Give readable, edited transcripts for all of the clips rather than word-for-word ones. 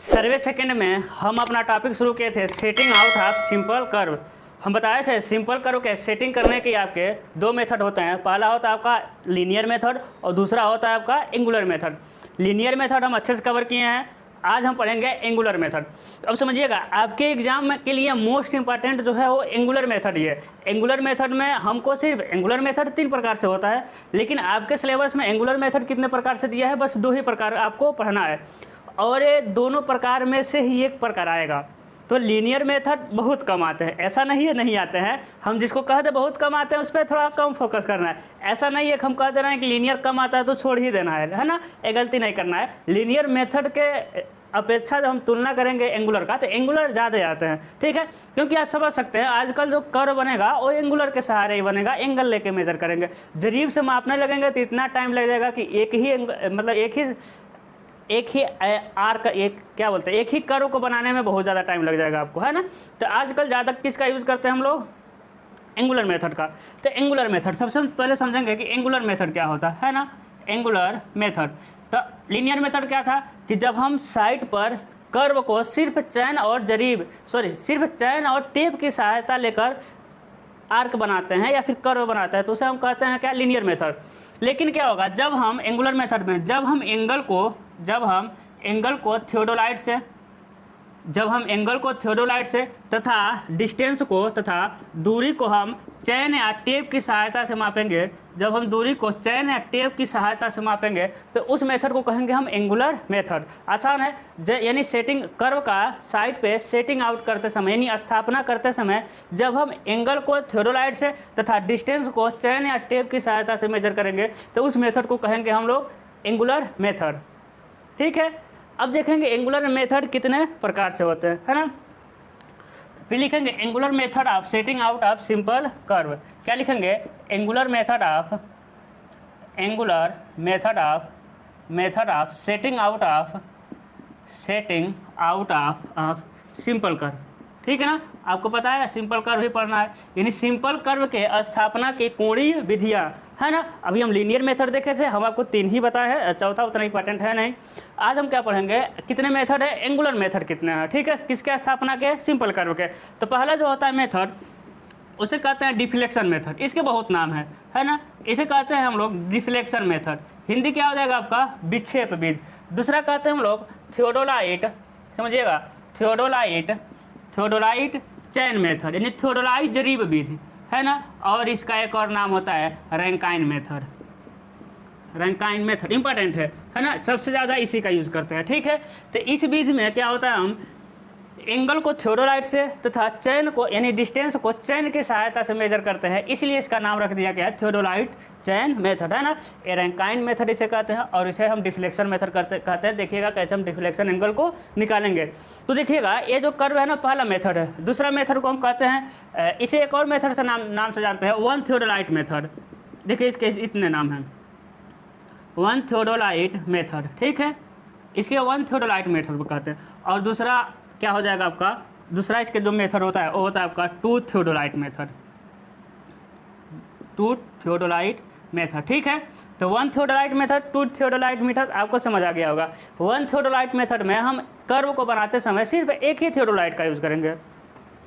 सर्वे second में हम अपना टॉपिक शुरू किए थे setting out of simple curve. हम बताए थे सिंपल कर्व के सेटिंग करने के आपके दो मेथड होते हैं। पहला होता है आपका लीनियर मेथड और दूसरा होता है आपका एंगुलर मेथड। लीनियर मेथड हम अच्छे से कवर किए हैं, आज हम पढ़ेंगे एंगुलर मेथड। तो अब समझिएगा, आपके एग्जाम के लिए मोस्ट इंपॉर्टेंट जो है वो एंगुलर मेथड ही है। एंगुलर मेथड में हमको सिर्फ एंगुलर मेथड 3 प्रकार से होता है, लेकिन आपके सिलेबस में एंगुलर मेथड कितने प्रकार से दिया है? बस 2 ही प्रकार आपको पढ़ना है, और ये दोनों प्रकार में से ही एक प्रकार आएगा। तो लीनियर मेथड बहुत कम आते हैं, ऐसा नहीं है नहीं आते हैं। हम जिसको कहते हैं बहुत कम आते हैं उस पर थोड़ा कम फोकस करना है। ऐसा नहीं है कि हम कह दे रहे हैं कि लीनियर कम आता है तो छोड़ ही देना है ना, ये गलती नहीं करना है। लीनियर मेथड के अपेक्षा जब हम तुलना करेंगे एंगुलर का, तो एंगुलर ज़्यादा आते हैं, ठीक है। क्योंकि आप समझ सकते हैं आजकल जो कर्व बनेगा वो एंगुलर के सहारे ही बनेगा, एंगल लेके मेजर करेंगे। जरीब से मापने लगेंगे तो इतना टाइम लग जाएगा कि एक ही आर्क, एक क्या बोलते हैं, एक ही कर्व को बनाने में बहुत ज़्यादा टाइम लग जाएगा आपको, है ना। तो आजकल ज़्यादा किसका यूज़ करते हैं हम लोग? एंगुलर मेथड का। तो एंगुलर मेथड सबसे पहले समझेंगे कि एंगुलर मेथड क्या होता है ना। एंगुलर मेथड, तो लीनियर मेथड क्या था कि जब हम साइड पर कर्व को सिर्फ चैन और टेप की सहायता लेकर आर्क बनाते हैं या फिर कर्व बनाते हैं तो उसे हम कहते हैं क्या? Linear method. लेकिन क्या होगा जब हम एंगुलर मेथड में जब हम एंगल को थियोडोलाइट से तथा डिस्टेंस को तथा दूरी को हम चैन या टेप की सहायता से मापेंगे, जब हम दूरी को चैन या टेप की सहायता से मापेंगे तो उस मेथड को कहेंगे हम एंगुलर मेथड। आसान है, यानी सेटिंग कर्व का साइड पे सेटिंग आउट करते समय यानी स्थापना करते समय जब हम एंगल को थियोडोलाइट से तथा डिस्टेंस को चैन या टेप की सहायता से मेजर करेंगे तो उस मेथड को कहेंगे हम लोग एंगुलर मेथड, ठीक है। अब देखेंगे एंगुलर मेथड कितने प्रकार से होते हैं, है ना। फिर लिखेंगे angular method of setting out of simple curve. क्या लिखेंगे? Angular method of setting out of simple curve, ठीक है ना। आपको पता है सिंपल कर्व ही पढ़ना है, यानी सिंपल कर्व के स्थापना की कोणीय विधियाँ, है ना। अभी हम लीनियर मेथड देखे थे, हम आपको 3 ही बताए हैं, चौथा उतना इंपॉर्टेंट है नहीं। आज हम क्या पढ़ेंगे? कितने मेथड है? एंगुलर मेथड कितने हैं, ठीक है। किसके स्थापना के? सिंपल कर्व के। तो पहला जो होता है मेथड उसे कहते हैं डिफ्लेक्शन मेथड। इसके बहुत नाम है ना। इसे कहते हैं हम लोग डिफ्लेक्शन मेथड, हिंदी क्या हो जाएगा आपका? विक्षेप विधि। दूसरा कहते हैं हम लोग थियोडोलाइट, समझिएगा, थियोडोलाइट चैन मेथड यानी थियोडोलाइट जरीब विधि, है ना। और इसका एक और नाम होता है रैंकाइन मेथड इंपॉर्टेंट है ना। सबसे ज़्यादा इसी का यूज़ करते हैं, ठीक है। तो इस विधि में क्या होता है, हम एंगल को थियोडोलाइट से तथा चैन को यानी डिस्टेंस को चैन की सहायता से मेजर करते हैं, इसलिए इसका नाम रख दिया गया है थियोडोलाइट चैन मेथड, है ना। ये रैंकाइन मेथड इसे कहते हैं और इसे हम डिफ्लेक्शन मेथड कहते हैं। देखिएगा कैसे हम डिफ्लेक्शन एंगल को निकालेंगे। तो देखिएगा ये जो कर्व है ना, पहला मेथड है। दूसरा मेथड को हम कहते हैं, इसे एक और मेथड से नाम से जानते हैं, वन थियोडोलाइट मेथड। देखिए इसके इतने नाम हैं, वन थियोडोलाइट मेथड, ठीक है। इसके वन थियोडोलाइट मेथड को कहते हैं। और दूसरा क्या हो जाएगा आपका? दूसरा इसके जो मेथड होता है वो होता है आपका टू थियोडोलाइट मेथड, ठीक है। तो one theodolite method, two theodolite method आपको समझ आ गया होगा। वन थियोडोलाइट मेथड में हम कर्व को बनाते समय सिर्फ एक ही थियोडोलाइट का यूज़ करेंगे,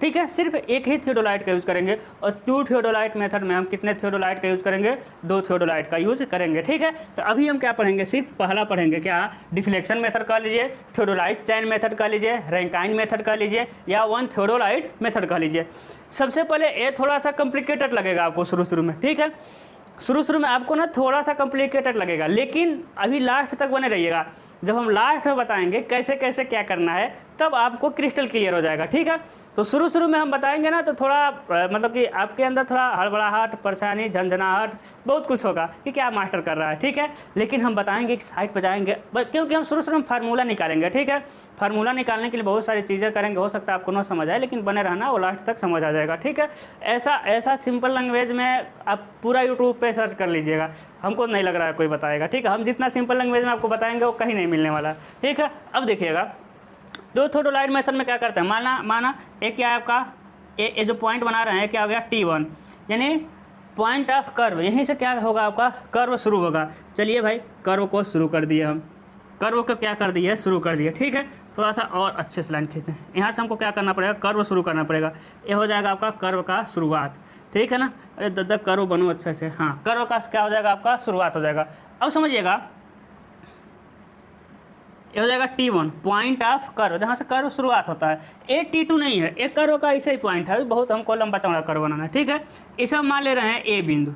ठीक है, सिर्फ एक ही थियोडोलाइट का यूज़ करेंगे। और टू थियोडोलाइट मेथड में हम कितने थियोडोलाइट का यूज़ करेंगे? 2 थियोडोलाइट का यूज़ करेंगे, ठीक है। तो अभी हम क्या पढ़ेंगे? सिर्फ पहला पढ़ेंगे, क्या? डिफ्लेक्शन मेथड कह लीजिए, थियोडोलाइट चैन मेथड कह लीजिए, रैंकाइन मेथड कह लीजिए या वन थियोडोलाइट मेथड कह लीजिए। सबसे पहले ये थोड़ा सा कॉम्प्लिकेटेड लगेगा आपको शुरू में, ठीक है। शुरू में आपको ना थोड़ा सा कॉम्प्लिकेटेड लगेगा, लेकिन अभी लास्ट तक बने रहिएगा। जब हम लास्ट में बताएंगे कैसे कैसे क्या करना है तब आपको क्रिस्टल क्लियर हो जाएगा, ठीक है। तो शुरू में हम बताएंगे ना तो थोड़ा मतलब कि आपके अंदर थोड़ा हड़बड़ाहट, परेशानी, झंझनाहट बहुत कुछ होगा कि क्या मास्टर कर रहा है, ठीक है। लेकिन हम बताएंगे कि साइड पर जाएंगे, क्योंकि हम शुरू में फार्मूला निकालेंगे, ठीक है। फार्मूला निकालने के लिए बहुत सारी चीज़ें करेंगे, हो सकता है आपको ना समझ आए, लेकिन बने रहना, वो लास्ट तक समझ आ जाएगा, ठीक है। ऐसा सिंपल लैंग्वेज में आप पूरा यूट्यूब पे सर्च कर लीजिएगा, हमको नहीं लग रहा है कोई बताएगा, ठीक है। हम जितना सिंपल लैंग्वेज में आपको बताएंगे वो कहीं नहीं मिलने वाला, ठीक है। अब देखिएगा दो थियोडोलाइट मेथड में क्या करते हैं, माना एक क्या है आपका, ये जो पॉइंट बना रहे हैं क्या हो गया? T1 यानी पॉइंट ऑफ कर्व, यहीं से क्या होगा आपका? कर्व शुरू होगा। चलिए भाई कर्व को शुरू कर दिए हम, कर्व को क्या कर दिए, शुरू कर दिए। ठीक है, थोड़ा सा और अच्छे से लाइन खींचते हैं। यहाँ से हमको क्या करना पड़ेगा, कर्व शुरू करना पड़ेगा। ये हो जाएगा आपका कर्व का शुरुआत। ठीक है ना, अरे दादा कर्व बनो अच्छे से। हाँ, कर्व का क्या हो जाएगा आपका, शुरुआत हो जाएगा। अब समझिएगा, ये हो जाएगा T1 पॉइंट ऑफ कर्व, जहाँ से कर्व शुरुआत होता है। ए T2 नहीं है, एक कर्व का ऐसे ही पॉइंट है, बहुत हमको लंबा चौड़ा कर्व बनाना है। ठीक है, इसे हम मान ले रहे हैं ए बिंदु,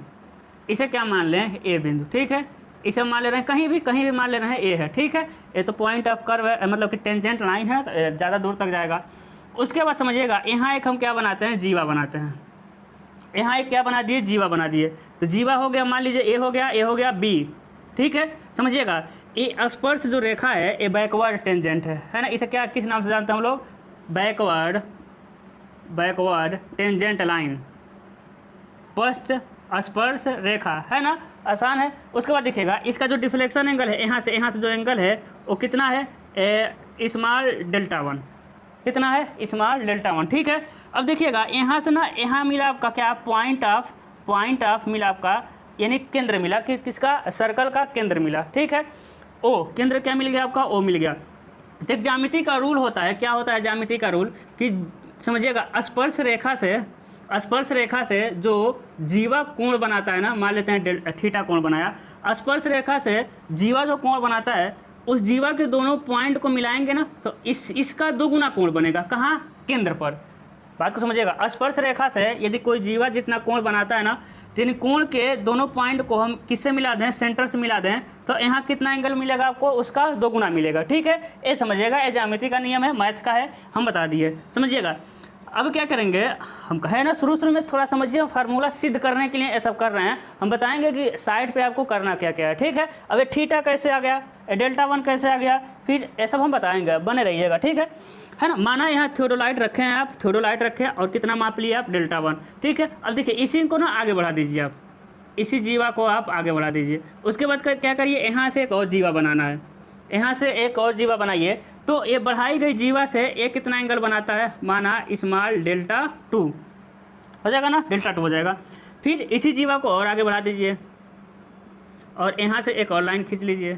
इसे क्या मान लें, ए बिंदु। ठीक है, इसे हम मान ले रहे हैं कहीं भी मान ले रहे हैं ए है। ठीक है, ये तो पॉइंट ऑफ कर्व है, मतलब कि टेंजेंट लाइन है, तो ज़्यादा दूर तक जाएगा। उसके बाद समझिएगा, यहाँ एक हम क्या बनाते हैं, जीवा बनाते हैं। यहाँ एक क्या बना दिए, जीवा बना दिए। तो जीवा हो गया, मान लीजिए ए हो गया बी। ठीक है, समझिएगा, ये स्पर्श जो रेखा है ये बैकवर्ड टेंजेंट है ना। इसे क्या किस नाम से जानते हैं हम लोग, बैकवर्ड टेंजेंट लाइन, पश्च स्पर्श रेखा, है ना, आसान है। उसके बाद देखिएगा, इसका जो डिफ्लेक्शन एंगल है, यहाँ से जो एंगल है वो कितना है, स्मॉल डेल्टा 1। कितना है, स्मॉल डेल्टा 1। ठीक है, अब देखिएगा, यहाँ से ना यहाँ मिला आपका क्या, पॉइंट ऑफ मिला आपका, यानी केंद्र मिला कि किसका, सर्कल का केंद्र मिला। ठीक है, ओ केंद्र क्या मिल गया आपका, ओ मिल गया। तो एक ज्यामिति का रूल होता है, क्या होता है ज्यामिति का रूल, कि समझिएगा, स्पर्श रेखा से जो जीवा कोण बनाता है ना, मान लेते हैं थीटा कोण बनाया, स्पर्श रेखा से जीवा जो कोण बनाता है, उस जीवा के दोनों पॉइंट को मिलाएंगे ना, तो इसका दोगुना कोण बनेगा। कहाँ, केंद्र पर। बात को समझिएगा, स्पर्श रेखा से यदि कोई जीवा जितना कोण बनाता है ना, तो इन कोण के दोनों पॉइंट को हम किससे मिला दें, सेंटर से मिला दें, तो यहाँ कितना एंगल मिलेगा आपको, उसका दोगुना मिलेगा। ठीक है, ये समझिएगा, ये ज्यामिति का नियम है, मैथ का है, हम बता दिए, समझिएगा। अब क्या करेंगे, हम कहे ना शुरू में थोड़ा समझिए, फार्मूला सिद्ध करने के लिए ये सब कर रहे हैं। हम बताएंगे कि साइड पे आपको करना क्या क्या है। ठीक है, अब ये थीटा कैसे आ गया, डेल्टा 1 कैसे आ गया, फिर ये सब हम बताएंगे, बने रहिएगा। ठीक है ना। माना यहाँ थियोडोलाइट रखे हैं आप, थियोडोलाइट रखे और कितना माप लिया आप, डेल्टा 1। ठीक है, अब देखिए, इसी को ना आगे बढ़ा दीजिए आप, इसी जीवा को आप आगे बढ़ा दीजिए। उसके बाद क्या करिए, यहाँ से एक और जीवा बनाना है, यहाँ से एक और जीवा बनाइए। तो ये बढ़ाई गई जीवा से ये कितना एंगल बनाता है, माना स्मॉल डेल्टा 2 हो जाएगा ना, डेल्टा 2 हो जाएगा। फिर इसी जीवा को और आगे बढ़ा दीजिए और यहाँ से एक और लाइन खींच लीजिए,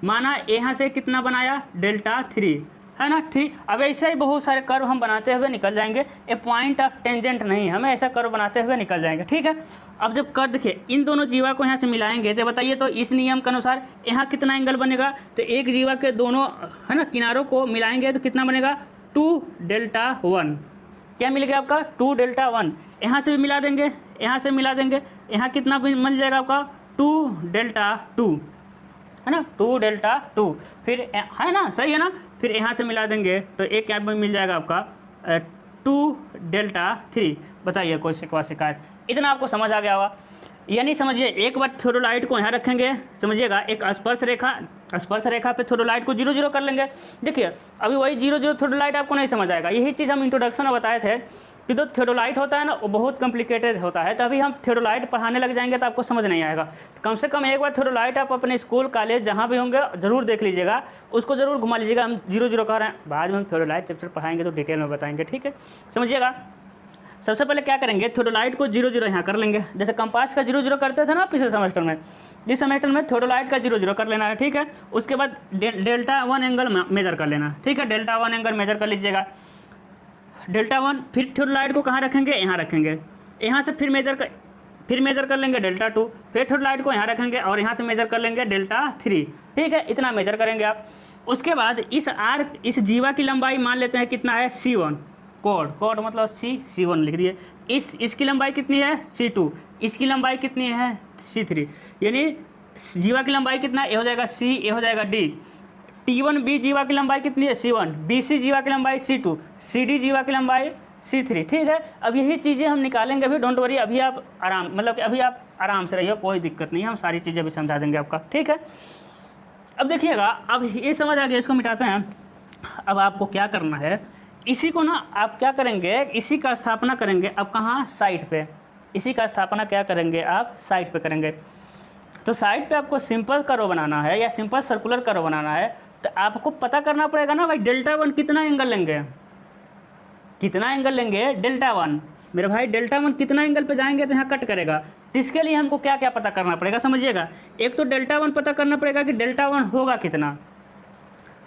माना यहाँ से कितना बनाया, डेल्टा 3, है ना, 3। अब ऐसे ही बहुत सारे कर्व हम बनाते हुए निकल जाएंगे। ये पॉइंट ऑफ टेंजेंट नहीं, हमें ऐसा कर्व बनाते हुए निकल जाएंगे। ठीक है, अब जब कर्व देखिए, इन दोनों जीवा को यहाँ से मिलाएंगे तो बताइए, तो इस नियम के अनुसार यहाँ कितना एंगल बनेगा, तो एक जीवा के दोनों, है ना, किनारों को मिलाएंगे तो कितना बनेगा, 2 डेल्टा 1। क्या मिल गया आपका, 2 डेल्टा 1। यहाँ से भी मिला देंगे, यहाँ से मिला देंगे, यहाँ कितना मिल जाएगा आपका, 2 डेल्टा 2, है ना, 2 डेल्टा 2। फिर है ना, सही है ना, फिर यहाँ से मिला देंगे तो एक क्या मिल जाएगा आपका, 2 डेल्टा 3। बताइए कोई शिकायत, इतना आपको समझ आ गया होगा। यानी समझिए, एक बार थियोडोलाइट को यहाँ रखेंगे, समझिएगा, एक स्पर्श रेखा पे थियोडोलाइट को 0 0 कर लेंगे। देखिए, अभी वही 0 0 थियोडोलाइट आपको नहीं समझ आएगा। यही चीज़ हम इंट्रोडक्शन में बताए थे कि जो थियोडोलाइट होता है ना, वो बहुत कॉम्प्लिकेटेड होता है। तो अभी हम थियोडोलाइट पढ़ाने लग जाएंगे तो आपको समझ नहीं आएगा। तो कम से कम एक बार थियोडोलाइट आप अपने स्कूल कॉलेज जहाँ भी होंगे ज़रूर देख लीजिएगा, उसको ज़रूर घुमा लीजिएगा। हम 0 0 कह रहे हैं, बाद में हम थियोडोलाइट चैप्टर पढ़ाएंगे तो डिटेल में बताएंगे। ठीक है, समझिएगा। सबसे पहले क्या करेंगे, थियोडोलाइट को 0 0 यहाँ कर लेंगे, जैसे कंपास का 0 0 करते थे ना पिछले सेमेस्टर में। इस सेमेस्टर में थियोडोलाइट का 0 0 कर लेना है। ठीक है, उसके बाद डेल्टा 1 एंगल मेजर कर लेना। ठीक है, डेल्टा 1 एंगल मेजर कर लीजिएगा, डेल्टा 1। फिर थियोडोलाइट को कहाँ रखेंगे, यहाँ रखेंगे, यहाँ से फिर मेजर कर लेंगे डेल्टा 2। फिर थियोडोलाइट को यहाँ रखेंगे और यहाँ से मेजर कर लेंगे डेल्टा 3। ठीक है, इतना मेजर करेंगे आप। उसके बाद इस जीवा की लंबाई मान लेते हैं कितना है, C1। कोड मतलब C1 लिख दिए। इसकी लंबाई कितनी है, C2। इसकी लंबाई कितनी है, C3। यानी जीवा की लंबाई कितना, ए हो जाएगा C, ए हो जाएगा D। T1B जीवा की लंबाई कितनी है, C1। BC जीवा की लंबाई C2। CD जीवा की लंबाई C3। ठीक है, अब यही चीज़ें हम निकालेंगे अभी, डोंट वरी। अभी आप आराम से रहिए, कोई दिक्कत नहीं है, हम सारी चीज़ें अभी समझा देंगे आपका। ठीक है, अब देखिएगा, अब ये समझ आ गया, इसको मिटाते हैं। अब आपको क्या करना है, इसी को ना आप क्या करेंगे, इसी का स्थापना करेंगे। अब कहाँ, साइड पे। इसी का स्थापना क्या करेंगे आप, साइड पे करेंगे। तो साइड पे आपको सिंपल कर्व बनाना है या सिंपल सर्कुलर कर्व बनाना है, तो आपको पता करना पड़ेगा ना भाई, डेल्टा 1 कितना एंगल लेंगे, डेल्टा 1। मेरे भाई डेल्टा 1 कितना एंगल पे जाएंगे तो यहाँ कट करेगा। तो इसके लिए हमको क्या क्या पता करना पड़ेगा, समझिएगा। एक तो डेल्टा 1 पता करना पड़ेगा कि डेल्टा 1 होगा कितना,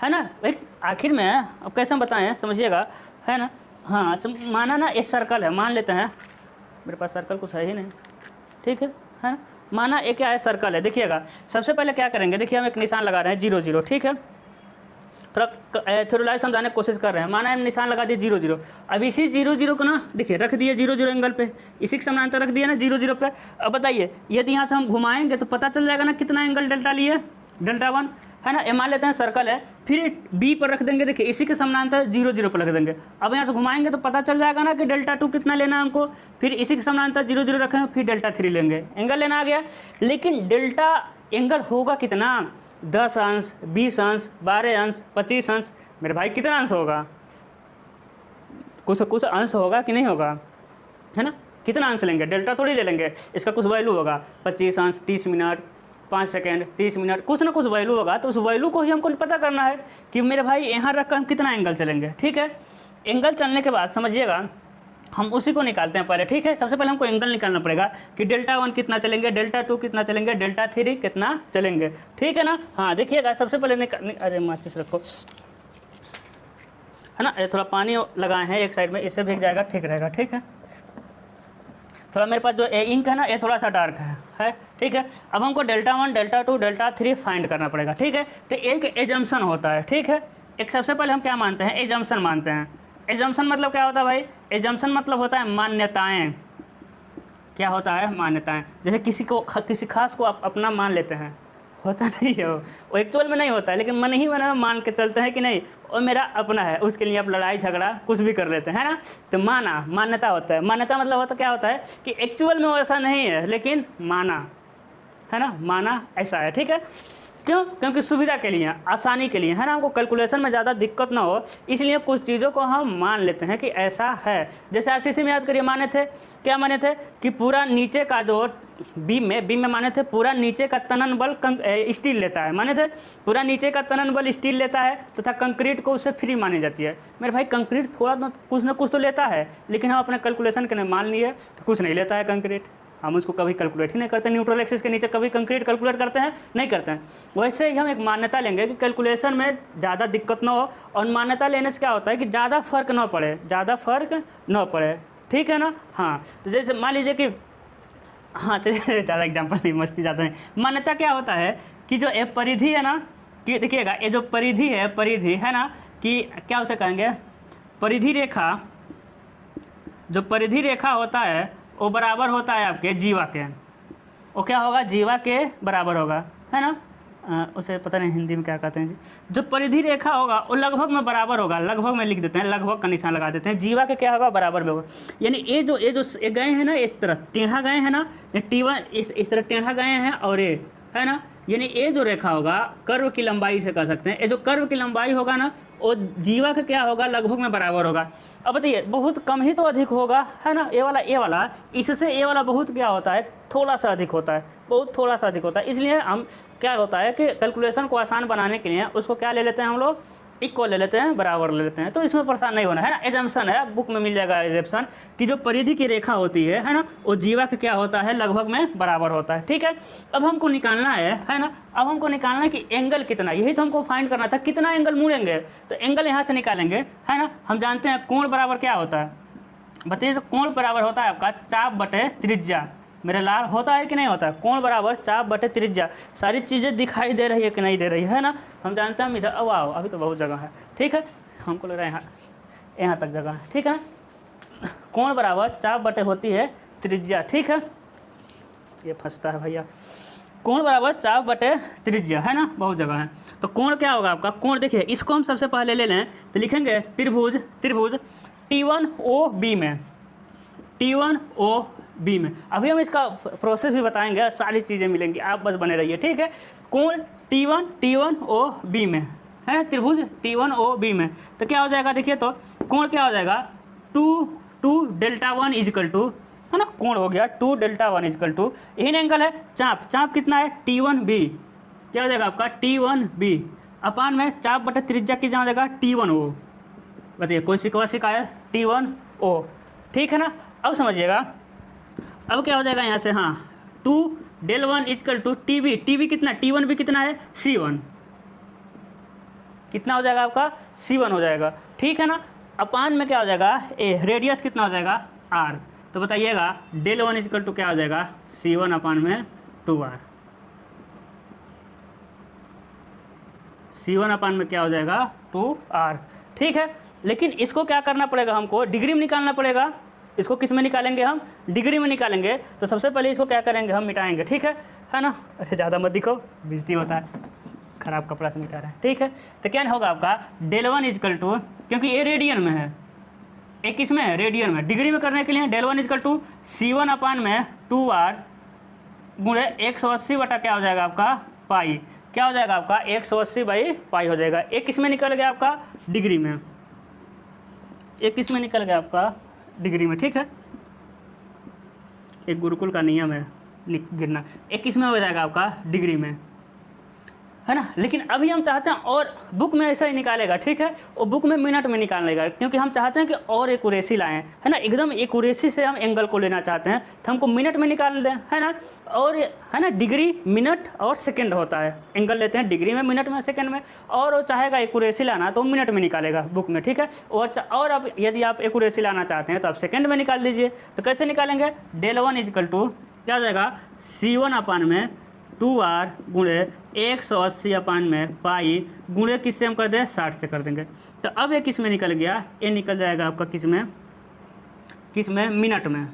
है ना। एक आखिर में अब कैसे हम बताएं, समझिएगा, है ना। हाँ, माना ना ये सर्कल है, मान लेते हैं, मेरे पास सर्कल कुछ है ही नहीं, ठीक है ना। माना ये क्या है, सर्कल है। देखिएगा सबसे पहले क्या करेंगे, देखिए हम एक निशान लगा रहे हैं 0 0, ठीक है। थोड़ा थ्योरलाइज समझाने की कोशिश कर रहे हैं। माना हम निशान लगा दिए 0 0, अब इसी 0 0 को ना देखिए रख दिए 0 0 एंगल पे, इसी के समानांतर रख दिया ना 0 0 पे। अब बताइए यदि यहाँ से हम घुमाएंगे तो पता चल जाएगा ना कितना एंगल डेल्टा लिए, डेल्टा 1, है ना। ये मान लेते हैं सर्कल है, फिर बी पर रख देंगे, देखिए इसी के समानांतर 0 0 पर रख देंगे। अब यहाँ से घुमाएंगे तो पता चल जाएगा ना कि डेल्टा 2 कितना लेना है हमको, फिर इसी के समानांतर 0 0 रखेंगे, फिर डेल्टा 3 लेंगे, एंगल लेना आ गया। लेकिन डेल्टा एंगल होगा कितना, 10 अंश, 20 अंश, 12 अंश, 25 अंश, मेरे भाई कितना अंश होगा, कुछ अंश होगा कि नहीं होगा, है ना। कितना अंश लेंगे, डेल्टा थोड़ी ले लेंगे, इसका कुछ वैल्यू होगा, 25 अंश, 30 मिनट, 5 सेकेंड, 30 मिनट, कुछ ना कुछ वैल्यू होगा। तो उस वैल्यू को ही हमको पता करना है कि मेरे भाई यहाँ रख कर हम कितना एंगल चलेंगे, ठीक है। एंगल चलने के बाद समझिएगा हम उसी को निकालते हैं पहले, ठीक है। सबसे पहले हमको एंगल निकालना पड़ेगा कि डेल्टा 1 कितना चलेंगे, डेल्टा 2 कितना चलेंगे, डेल्टा 3 कितना चलेंगे, ठीक है ना। हाँ देखिएगा सबसे पहले अरे माचिस रखो, है ना। ये थोड़ा पानी लगाए हैं एक साइड में, इससे भीग जाएगा, ठीक रहेगा, ठीक है। थोड़ा मेरे पास जो इंक है ना ये थोड़ा सा डार्क है, ठीक है। अब हमको डेल्टा 1, डेल्टा 2, डेल्टा 3 फाइंड करना पड़ेगा, ठीक है। तो एक एजम्पशन होता है, ठीक है। एक सबसे पहले हम क्या मानते हैं, एजम्पशन मानते हैं। एजम्पशन मतलब क्या होता है भाई, एजम्पशन मतलब होता है मान्यताएं। क्या होता है, मान्यताएं। जैसे किसी खास को आप अपना मान लेते हैं, होता नहीं है वो एक्चुअल में नहीं होता है, लेकिन मन ही मन में मान के चलते हैं कि नहीं वो मेरा अपना है, उसके लिए आप लड़ाई झगड़ा कुछ भी कर लेते हैं ना। तो मान्यता होता है। मान्यता मतलब होता क्या होता है कि एक्चुअल में वो ऐसा नहीं है, लेकिन माना, है ना, माना ऐसा है, ठीक है। क्यों, क्योंकि सुविधा के लिए, आसानी के लिए, है ना, हमको कैलकुलेशन में ज़्यादा दिक्कत ना हो, इसलिए कुछ चीज़ों को हम मान लेते हैं कि ऐसा है। जैसे आरसीसी में याद करिए माने थे, क्या माने थे कि पूरा नीचे का जो बीम में माने थे पूरा नीचे का तनन बल स्टील लेता है, माने थे पूरा नीचे का तनन बल स्टील लेता है तथा कंक्रीट को उससे फ्री मानी जाती है। मेरे भाई कंक्रीट थोड़ा ना कुछ तो लेता है, लेकिन हम अपने कैलकुलेशन के लिए मान लिए कि कुछ नहीं लेता है कंक्रीट, हम उसको कभी कैलकुलेट ही नहीं करते। न्यूट्रल एक्सिस के नीचे कभी कंक्रीट कैलकुलेट करते हैं, नहीं करते हैं। वैसे ही हम एक मान्यता लेंगे कि कैलकुलेशन में ज़्यादा दिक्कत ना हो, और मान्यता लेने से क्या होता है कि ज़्यादा फर्क ना पड़े, ठीक है ना। हाँ तो जैसे मान लीजिए कि, हाँ चलिए ज़्यादा एग्जाम्पल नहीं, मस्ती ज़्यादा नहीं। मान्यता क्या होता है कि जो एक परिधि है ना, कि देखिएगा ये जो परिधि है ना, कि क्या उसे कहेंगे, परिधि रेखा, जो परिधि रेखा होता है वो बराबर होता है आपके जीवा के, वो क्या होगा, जीवा के बराबर होगा, है ना। उसे पता नहीं हिंदी में क्या कहते हैं जी। जो परिधि रेखा होगा वो लगभग में बराबर होगा, लगभग में लिख देते हैं, लगभग का निशान लगा देते हैं। जीवा के क्या होगा, बराबर में होगा। यानी ये जो गए हैं ना, इस तरह टेढ़ा गए हैं ना, ये T1 इस तरह टेढ़ा गए हैं, और ये है ना, यानी ये जो रेखा होगा कर्व की लंबाई से कह सकते हैं, ये जो कर्व की लंबाई होगा ना वो जीवा का क्या होगा, लगभग में बराबर होगा। अब बताइए बहुत कम ही तो अधिक होगा, है ना। ये वाला इससे ये वाला बहुत क्या होता है, थोड़ा सा अधिक होता है, बहुत थोड़ा सा अधिक होता है। इसलिए हम क्या होता है कि कैलकुलेशन को आसान बनाने के लिए उसको क्या ले लेते हैं हम लोग, इक्वल ले लेते हैं, बराबर ले लेते हैं। तो इसमें परेशान नहीं होना, है ना। एजम्पशन है, बुक में मिल जाएगा एजम्पशन, कि जो परिधि की रेखा होती है ना, वो जीवा का क्या होता है, लगभग में बराबर होता है, ठीक है। अब हमको निकालना है ना, अब हमको निकालना है कि एंगल कितना, यही तो हमको फाइंड करना था, कितना एंगल मुड़ेंगे। तो एंगल यहाँ से निकालेंगे, है ना। हम जानते हैं कोण बराबर क्या होता है, बताइए। तो कोण बराबर होता है आपका चाप बटे त्रिज्या। मेरे लाल होता है कि नहीं होता है, कोण बराबर चाप बटे त्रिज्या। सारी चीज़ें दिखाई दे रही है कि नहीं दे रही है ना। हम जानते हैं हम इधर, अब आओ, अभी तो बहुत जगह है, ठीक है। हमको लग रहा है यहाँ तक जगह है, ठीक है ना। कोण बराबर चाप बटे होती है त्रिज्या, ठीक है। ये फंसता है भैया, कोण बराबर चाप बटे त्रिज्या, है ना, बहुत जगह है। तो कोण क्या होगा आपका, कोण देखिए इसको हम सबसे पहले ले लें तो लिखेंगे त्रिभुज T1OB में, T1OB में। अभी हम इसका प्रोसेस भी बताएंगे, सारी चीज़ें मिलेंगी, आप बस बने रहिए, ठीक है। कोण T1OB में है, त्रिभुज T1OB में। तो क्या हो जाएगा, देखिए तो कोण क्या हो जाएगा, 2 डेल्टा 1 इजिकल टू, है ना, कोण हो गया 2 डेल्टा 1 इजिकल टू, यही एंगल है। चाप कितना है, T1B, क्या हो जाएगा आपका T1B अपान में चाप बटे त्रिज्या की जहाँ हो जाएगा T1O। बताइए कोई शिकायत, T1O, ठीक है ना। अब समझिएगा, अब क्या हो जाएगा यहाँ से, हाँ 2 डेल 1 इजकल टू TB कितना, T1B कितना है, C1, कितना हो जाएगा आपका C1 हो जाएगा, ठीक है ना। अपान में क्या हो जाएगा ए, रेडियस कितना हो जाएगा R, तो बताइएगा डेल वन इजकल टू क्या हो जाएगा C1 अपान में 2R, C1 अपान में क्या हो जाएगा 2R, ठीक है। लेकिन इसको क्या करना पड़ेगा, हमको डिग्री में निकालना पड़ेगा। इसको किस में निकालेंगे, हम डिग्री में निकालेंगे। तो सबसे पहले इसको क्या करेंगे, हम मिटाएंगे, ठीक है ना। अरे ज़्यादा मत दिखो, बेइज्जती होता है, ख़राब कपड़ा से मिटा रहा है, ठीक है। तो क्या होगा आपका डेल वन इजकल टू, क्योंकि ये रेडियन में है, एक किस में है रेडियन में, डिग्री में करने के लिए del one is equal to C1 upon में 2R गुणे 180 बटा क्या हो जाएगा आपका पाई, क्या हो जाएगा आपका 180 बाई पाई हो जाएगा। एक किस में निकल गया आपका डिग्री में, एक किस में निकल गया आपका डिग्री में, ठीक है। एक गुरुकुल का नियम है गिरना, एक किस में हो जाएगा आपका डिग्री में, है ना। लेकिन अभी हम चाहते हैं और बुक में ऐसा ही निकालेगा, ठीक है, और बुक में मिनट में निकालेगा, क्योंकि हम चाहते हैं कि और एक्यूरेसी लाएं, है ना, एकदम एक्यूरेसी से हम एंगल को लेना चाहते हैं, तो हमको मिनट में निकाल दें, है ना। और है ना डिग्री मिनट और सेकंड होता है, एंगल लेते हैं डिग्री में, मिनट में, सेकंड में, और वो चाहेगा एक्यूरेसी लाना तो मिनट में निकालेगा बुक में, ठीक है। और अब यदि आप एक्यूरेसी लाना चाहते हैं तो आप सेकंड में निकाल दीजिए। तो कैसे निकालेंगे, डेल वन इजकल टू क्या हो जाएगा C1 अपान में 2R गुणे 180 अपान में पाई गुणे किससे हम कर दें 60 से कर देंगे। तो अब ये किस में निकल गया, ये निकल जाएगा आपका किस में मिनट में,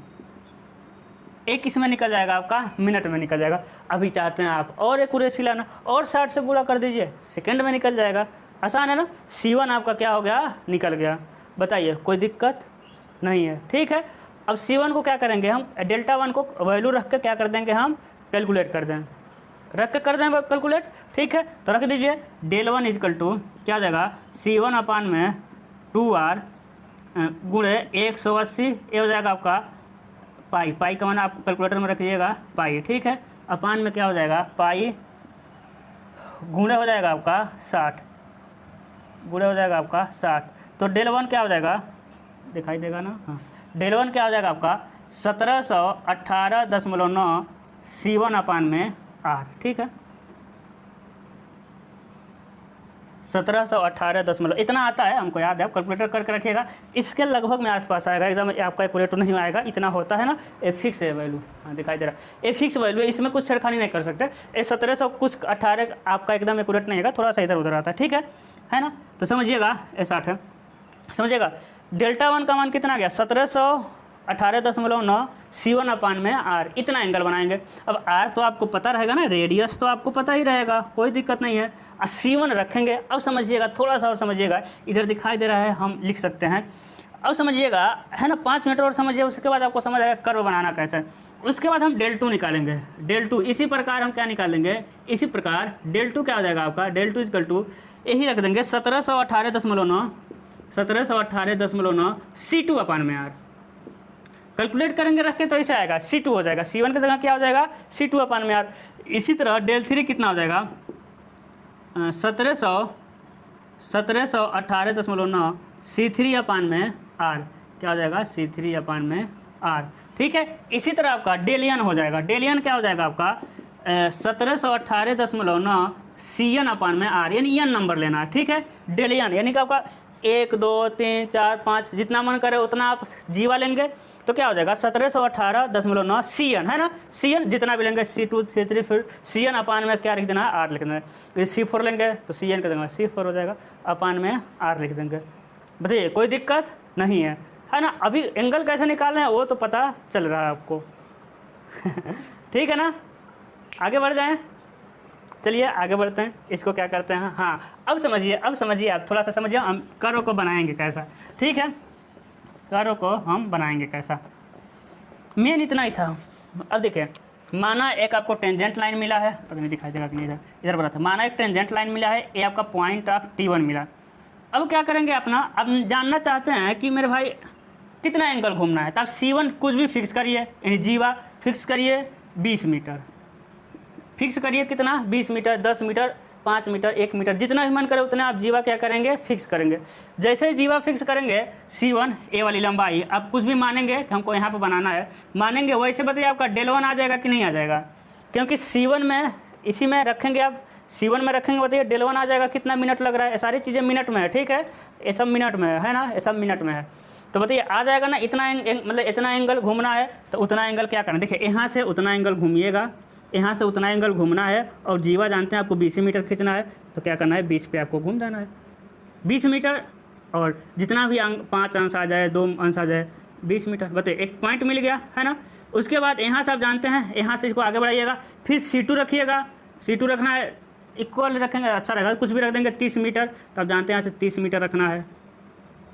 एक किस में निकल जाएगा आपका मिनट में निकल जाएगा। अभी चाहते हैं आप और एक्यूरेसी लाना, और 60 से गुणा कर दीजिए, सेकंड में निकल जाएगा, आसान है ना। C1 आपका क्या हो गया निकल गया, बताइए कोई दिक्कत नहीं है, ठीक है। अब C1 को क्या करेंगे हम, डेल्टा वन को वैल्यू रख के क्या कर देंगे हम कैलकुलेट कर दें, रख के कर दें कैलकुलेट, ठीक है। तो रख दीजिए डेल वन इजकल टू क्या हो जाएगा C1 अपान में 2R गुणे 180, ये हो जाएगा आपका पाई का मान आप कैलकुलेटर में रखिएगा पाई, ठीक है। अपान में क्या हो जाएगा पाई गुणे हो जाएगा आपका 60, गुणे हो जाएगा आपका 60। तो डेल वन क्या हो जाएगा, दिखाई देगा ना, हाँ, डेल वन क्या हो जाएगा आपका 1718.9 C1 अपान में R, ठीक है। 1718 इतना आता है, हमको याद है, आप कैलकुलेटर करके रखिएगा, इसके लगभग में आसपास आएगा, एकदम आपका एक्यूरेट नहीं आएगा, इतना होता है ना। ए फिक्स है वैल्यू, हाँ दिखाई दे रहा है, ए फिक्स वैल्यू है, इसमें कुछ छेड़खानी नहीं कर सकते। ये 1700 कुछ 18 आपका एकदम एक्यूरेट नहीं आएगा, थोड़ा सा इधर उधर आता है, ठीक है ना। तो समझिएगा ए 60 है, समझिएगा डेल्टा वन का मान कितना आ गया 1718.9 C1 अपान में R, इतना एंगल बनाएंगे। अब R तो आपको पता रहेगा ना, रेडियस तो आपको पता ही रहेगा, कोई दिक्कत नहीं है। और C1 रखेंगे। अब समझिएगा, थोड़ा सा और समझिएगा, इधर दिखाई दे रहा है, हम लिख सकते हैं। अब समझिएगा, है ना, 5 मिनट और समझिए, उसके बाद आपको समझ आएगा कर्व बनाना कैसे। उसके बाद हम डेल टू निकालेंगे, डेल टू इसी प्रकार हम क्या निकालेंगे, इसी प्रकार डेल टू क्या हो जाएगा आपका, डेल टू इजकल टू यही रख देंगे 1718.9 C2 अपान में R। कैलकुलेट करेंगे रख के तो ऐसे आएगा C2 हो जाएगा, C1 की जगह क्या हो जाएगा C2 अपान में R। इसी तरह डेल थ्री कितना हो जाएगा 1718.9 C3 अपान में R, क्या हो जाएगा C3 अपान में R, ठीक है। इसी तरह आपका डेलियन हो जाएगा, डेलियन क्या हो जाएगा आपका 1718.9 CN अपान में R, यानी एन नंबर लेना है, ठीक है। डेलियन यानी कि आपका 1 2 3 4 5 जितना मन करे उतना आप जीवा लेंगे, तो क्या हो जाएगा 1718.9 CN, है ना। CN जितना भी लेंगे C2 C3 फिर CN अपान में क्या लिख देना है R लिख देना है। C4 लेंगे तो CN का देंगे C4 हो जाएगा, अपान में R लिख देंगे। बताइए कोई दिक्कत नहीं है, है ना। अभी एंगल कैसे निकालना है वो तो पता चल रहा है आपको ठीक है ना। आगे बढ़ जाएं, चलिए आगे बढ़ते हैं। इसको क्या करते हैं, हाँ अब समझिए आप थोड़ा सा समझिए, हम कर्व को बनाएंगे कैसा, ठीक है। कर्व को हम बनाएंगे कैसा, मेन इतना ही था। अब देखिए, माना एक आपको टेंजेंट लाइन मिला है, पता नहीं दिखाई देगा कि नहीं, इधर बता था, माना एक टेंजेंट लाइन मिला है, ये आपका पॉइंट ऑफ T1 मिला। अब क्या करेंगे अपना, अब जानना चाहते हैं कि मेरे भाई कितना एंगल घूमना है, तो आप C1 कुछ भी फिक्स करिए, यानी जीवा फिक्स करिए 20 मीटर फिक्स करिए, कितना 20 मीटर 10 मीटर 5 मीटर 1 मीटर जितना भी मन करे उतना आप जीवा क्या करेंगे फिक्स करेंगे। जैसे ही जीवा फिक्स करेंगे C1 ए वाली लंबाई, आप कुछ भी मानेंगे कि हमको यहाँ पर बनाना है, मानेंगे वैसे बताइए आपका डेल वन आ जाएगा कि नहीं आ जाएगा, क्योंकि C1 में इसी में रखेंगे आप C1 में रखेंगे, बताइए del1 आ जाएगा, कितना मिनट लग रहा है, सारी चीज़ें मिनट में है, ठीक है, ये सब मिनट में है ना, ये सब मिनट में है। तो बताइए आ जाएगा ना, इतना मतलब इतना एंगल घूमना है, तो उतना एंगल क्या करना है, देखिए यहाँ से उतना एंगल घूमिएगा, यहाँ से उतना एंगल घूमना है, और जीवा जानते हैं आपको 20 मीटर खींचना है, तो क्या करना है 20 पे आपको घूम जाना है 20 मीटर, और जितना भी 5 अंश आ जाए, 2 अंश आ जाए, 20 मीटर, बताइए एक पॉइंट मिल गया है ना। उसके बाद यहाँ से आप जानते हैं, यहाँ से इसको आगे बढ़ाइएगा, फिर C2 रखिएगा, C2 रखना है, इक्वल रखेंगे अच्छा रहेगा, कुछ भी रख देंगे 30 मीटर, तो आप जानते हैं यहाँ से 30 मीटर रखना है,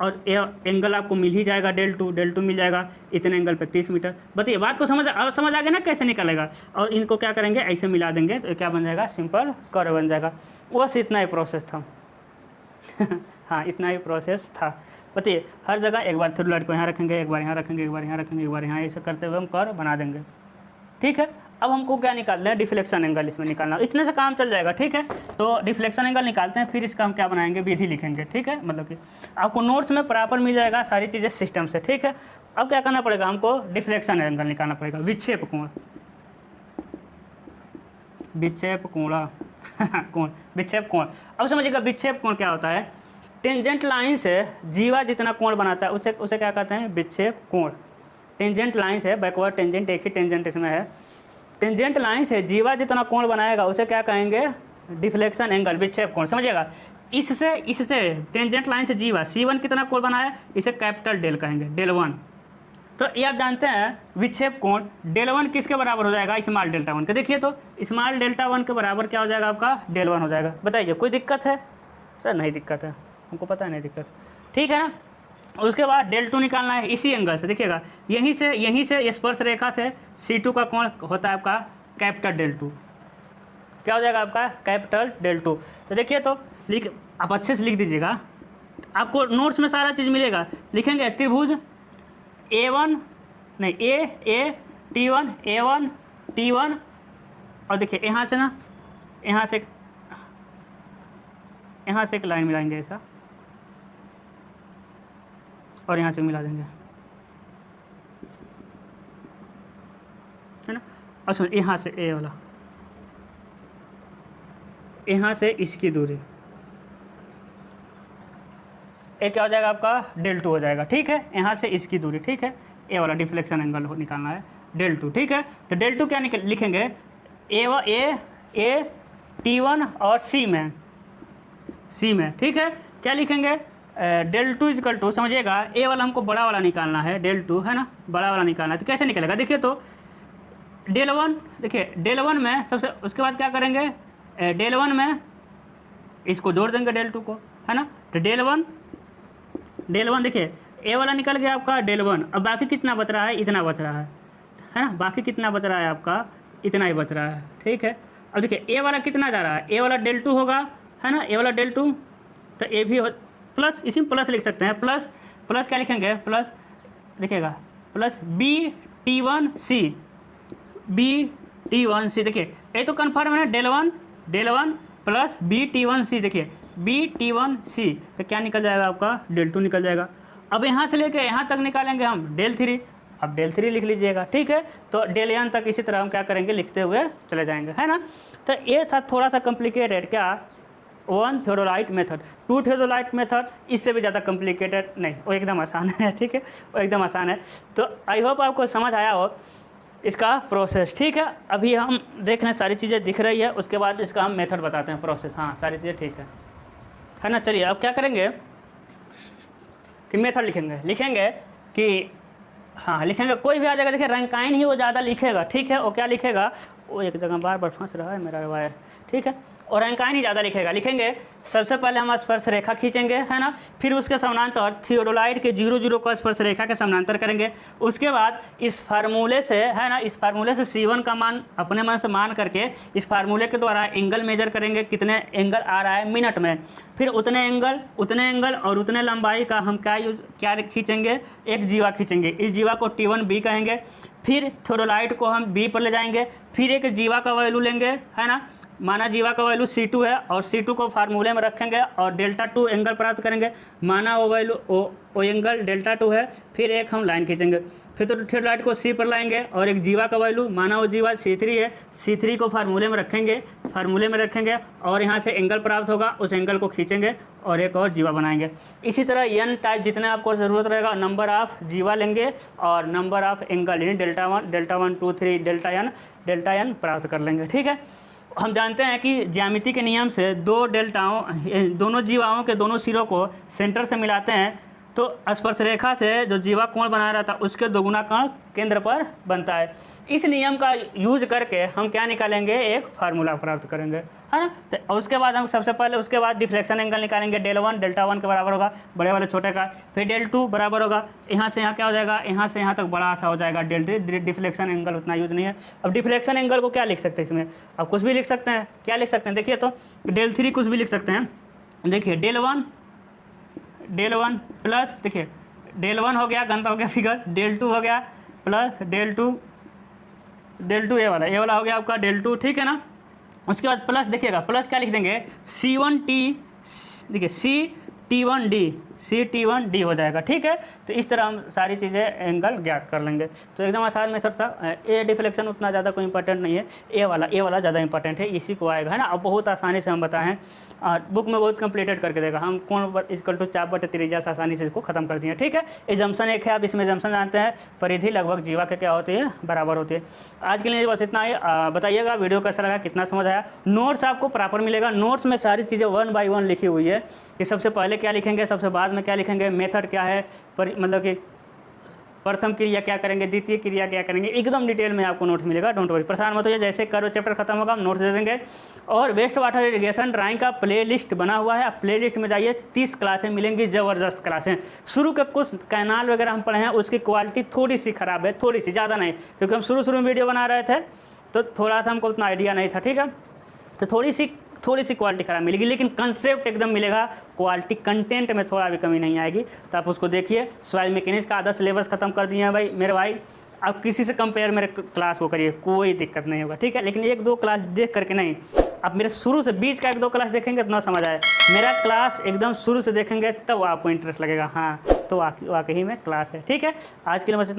और एंगल आपको मिल ही जाएगा del2 मिल जाएगा, इतने एंगल पे 30 मीटर। बताइए बात को समझ आ गया ना कैसे निकलेगा, और इनको क्या करेंगे ऐसे मिला देंगे, तो क्या बन जाएगा, सिंपल कर्व बन जाएगा। बस इतना ही प्रोसेस था हाँ इतना ही प्रोसेस था। बताइए हर जगह एक बार थ्योडोलाइट को यहाँ रखेंगे, एक बार यहाँ रखेंगे, एक बार यहाँ रखेंगे, एक बार यहाँ, ऐसे करते हुए हम कर्व बना देंगे, ठीक है। अब हमको क्या निकालना है, डिफ्लेक्शन एंगल इसमें निकालना, इतने से काम चल जाएगा, ठीक है। तो डिफ्लेक्शन एंगल निकालते हैं, फिर इसका हम क्या बनाएंगे, विधि लिखेंगे, ठीक है। मतलब कि आपको नोट्स में प्रॉपर मिल जाएगा सारी चीज़ें सिस्टम से, ठीक है। अब क्या करना पड़ेगा, हमको डिफ्लेक्शन एंगल निकालना पड़ेगा, विक्षेप कोण, विक्षेप कोण कोण, विक्षेप कोण। अब समझिएगा विक्षेप कोण क्या होता है, टेंजेंट लाइन से जीवा जितना कोण बनाता है उसे क्या कहते हैं, विक्षेप कोण। टेंजेंट लाइन से, बैकवर्ड टेंजेंट, एक ही टेंजेंट इसमें है, टेंजेंट लाइन से जीवा जितना कोण बनाएगा उसे क्या कहेंगे, डिफ्लेक्शन एंगल, विक्षेप कोण, समझिएगा। इससे टेंजेंट लाइन से जीवा C1 कितना कोण बनाया, इसे कैपिटल डेल कहेंगे, del1। तो ये आप जानते हैं विक्षेप कोण del1 किसके बराबर हो जाएगा, स्मॉल डेल्टा 1 के। देखिए तो स्मॉल डेल्टा 1 के बराबर क्या हो जाएगा आपका, del1 हो जाएगा। बताइए कोई दिक्कत है सर, नहीं दिक्कत है, हमको पता है नहीं दिक्कत, ठीक है ना। उसके बाद del2 निकालना है इसी एंगल से, देखिएगा यहीं से स्पर्श रेखा से C2 का कोण होता है आपका कैपिटल del2, क्या हो जाएगा आपका कैपिटल del2। तो देखिए तो आप अच्छे से लिख दीजिएगा, आपको नोट्स में सारा चीज़ मिलेगा। लिखेंगे त्रिभुज A1 नहीं A T1 A1 T1, और देखिए यहाँ से ना, यहाँ से एक लाइन मिलाएंगे ऐसा, और यहाँ से मिला देंगे, है ना। और सुन यहाँ से ए वाला, यहाँ से इसकी दूरी, ए क्या हो जाएगा आपका del2 हो जाएगा, ठीक है। यहाँ से इसकी दूरी, ठीक है, ए वाला डिफ्लेक्शन एंगल निकालना है del2, ठीक है। तो del2 क्या लिखेंगे, ए T1 और C में, ठीक है। क्या लिखेंगे, del2 इजकल टू, समझिएगा ए वाला हमको बड़ा वाला निकालना है, del2 है ना, बड़ा वाला निकालना है। तो कैसे निकलेगा, देखिए तो del1, देखिए del1 में सबसे, उसके बाद क्या करेंगे, del1 में इसको जोड़ देंगे del2 को, है ना। तो del1 देखिए ए वाला निकल गया आपका del1, अब बाकी कितना बच रहा है, इतना बच रहा है ना, बाकी कितना बच रहा है आपका, इतना ही बच रहा है, ठीक है। अब देखिए ए वाला कितना जा रहा है, ए वाला del2 होगा, है ना, ए वाला del2, तो ए भी प्लस, इसी में प्लस लिख सकते हैं, प्लस क्या लिखेंगे, प्लस देखिएगा प्लस BT1C, देखिए ये तो कन्फर्म है del1 प्लस BT1C, देखिए BT1C, तो क्या निकल जाएगा आपका del2 निकल जाएगा। अब यहाँ से लेके यहाँ तक निकालेंगे हम del3, अब del3 लिख लीजिएगा, ठीक है। तो del तक इसी तरह हम क्या करेंगे, लिखते हुए चले जाएंगे, है ना। तो ये था थोड़ा सा कॉम्प्लिकेटेड, क्या 1 थियोडोलाइट मेथड, 2 थियोडोलाइट मेथड इससे भी ज़्यादा कॉम्प्लिकेटेड नहीं, वो एकदम आसान है, ठीक है, वो एकदम आसान है। तो आई होप आपको समझ आया हो इसका प्रोसेस, ठीक है। अभी हम देख लें सारी चीज़ें दिख रही है, उसके बाद इसका हम मेथड बताते हैं, प्रोसेस, हाँ सारी चीज़ें ठीक है ना। चलिए अब क्या करेंगे कि मेथड लिखेंगे कि हाँ लिखेंगे, कोई भी आ जाएगा, देखिए रैंकाइन ही वो ज़्यादा लिखेगा, ठीक है। वो क्या लिखेगा, वो एक जगह बार फंस रहा है मेरा वायर, ठीक है, और रैंकाइन ही ज़्यादा लिखेंगे। सबसे पहले हम स्पर्श रेखा खींचेंगे, है ना, फिर उसके समानांतर थियोडोलाइट के 0 को स्पर्श रेखा के समानांतर करेंगे। उसके बाद इस फार्मूले से, है ना, इस फार्मूले से C1 का मान अपने मन से मान करके इस फार्मूले के द्वारा एंगल मेजर करेंगे, कितने एंगल आ रहा है मिनट में। फिर उतने एंगल और उतने लंबाई का हम क्या खींचेंगे, एक जीवा खींचेंगे, इस जीवा को T1B कहेंगे। फिर थियोडोलाइट को हम B पर ले जाएंगे, फिर एक जीवा का वैल्यू लेंगे, है ना, माना जीवा का वैल्यू C2 है, और C2 को फार्मूले में रखेंगे और del2 एंगल प्राप्त करेंगे, माना वो वैल्यू वो एंगल del2 है। फिर एक हम लाइन खींचेंगे, फिर तो थियोडोलाइट को C पर लाएंगे और एक जीवा का वैल्यू, माना वो जीवा C3 है, C3 को फार्मूले में रखेंगे और यहाँ से एंगल प्राप्त होगा, उस एंगल को खींचेंगे और एक और जीवा बनाएंगे। इसी तरह n टाइप जितने आपको ज़रूरत रहेगा नंबर ऑफ जीवा लेंगे और नंबर ऑफ एंगल यानी डेल्टा 1 2 3 डेल्टा n प्राप्त कर लेंगे। ठीक है, हम जानते हैं कि ज्यामिति के नियम से दोनों जीवाओं के दोनों सिरों को सेंटर से मिलाते हैं तो स्पर्श रेखा से जो जीवा कोण बना रहा था उसके दोगुना कोण केंद्र पर बनता है। इस नियम का यूज करके हम क्या निकालेंगे, एक फार्मूला प्राप्त करेंगे, है ना। तो उसके बाद हम सबसे पहले उसके बाद डिफ्लेक्शन एंगल निकालेंगे। डेल्टा 1 के बराबर होगा बड़े वाले छोटे का, फिर डेल 2 बराबर होगा, यहाँ से यहाँ क्या हो जाएगा, यहाँ से यहाँ तक बड़ा सा हो जाएगा डेल 3। डिफ्लेक्शन एंगल उतना यूज नहीं है। अब डिफ्लेक्शन एंगल को क्या लिख सकते हैं इसमें, अब कुछ भी लिख सकते हैं। क्या लिख सकते हैं देखिए, तो डेल 3 कुछ भी लिख सकते हैं। देखिए डेल 1 प्लस, देखिए डेल 1 हो गया, गंदा हो गया फिगर, डेल 2 हो गया प्लस डेल 2 ये वाला हो गया आपका डेल 2, ठीक है ना। उसके बाद प्लस, देखिएगा प्लस क्या लिख देंगे, C1T, देखिए CT1D हो जाएगा। ठीक है, तो इस तरह हम सारी चीज़ें एंगल ज्ञात कर लेंगे। तो एकदम आसान मेथड था। ए डिफ्लेक्शन उतना ज़्यादा कोई इंपॉर्टेंट नहीं है, ए वाला ज़्यादा इंपॉर्टेंट है, इसी को आएगा, है ना। अब बहुत आसानी से हम बताएं हैं और बुक में बहुत कंप्लीटेड करके देगा। हम कोण इक्वल टू चाप बटे त्रिज्या से आसानी से इसको खत्म कर दिए। ठीक है, एजम्पशन एक है, आप इसमें एजम्पशन जानते हैं, परिधि लगभग जीवा के क्या होती है, बराबर होती है। आज के लिए बस इतना ही। बताइएगा वीडियो कैसा लगा, कितना समझ आया। नोट्स आपको प्रॉपर मिलेगा, नोट्स में सारी चीज़ें 1 by 1 लिखी हुई है कि सबसे पहले क्या लिखेंगे, सबसे बाद में क्या लिखेंगे, मेथड क्या है, मतलब कि प्रथम क्रिया क्या करेंगे, द्वितीय क्रिया क्या करेंगे, एकदम डिटेल में आपको नोट्स मिलेगा। डोंट वरी, परेशान मत होइए। जैसे कर्व चैप्टर खत्म होगा हम नोट्स दे देंगे। और वेस्ट वाटर इरिगेशन ड्राइंग का प्लेलिस्ट बना हुआ है, आप प्लेलिस्ट में जाइए, 30 क्लासें मिलेंगी, ज़बरदस्त क्लासें। शुरू के कुछ कैनाल वगैरह हम पढ़े हैं, उसकी क्वालिटी थोड़ी सी ख़राब है, थोड़ी सी, ज़्यादा नहीं, क्योंकि हम शुरू में वीडियो बना रहे थे तो थोड़ा सा हमको उतना आइडिया नहीं था। ठीक है, तो थोड़ी सी क्वालिटी खराब मिलेगी, लेकिन कंसेप्ट एकदम मिलेगा। क्वालिटी कंटेंट में थोड़ा भी कमी नहीं आएगी, तो आप उसको देखिए। सॉइल मैकेनिक्स का आधा सिलेबस खत्म कर दिए हैं भाई मेरे भाई। आप किसी से कंपेयर मेरे क्लास को करिए, कोई दिक्कत नहीं होगा। ठीक है, लेकिन 1-2 क्लास देख करके नहीं, आप मेरे शुरू से बीच का 1-2 क्लास देखेंगे तो ना समझ आए। मेरा क्लास एकदम शुरू से देखेंगे तब आपको इंटरेस्ट लगेगा, हाँ तो वाकई में क्लास है। ठीक है, आज के लिए बस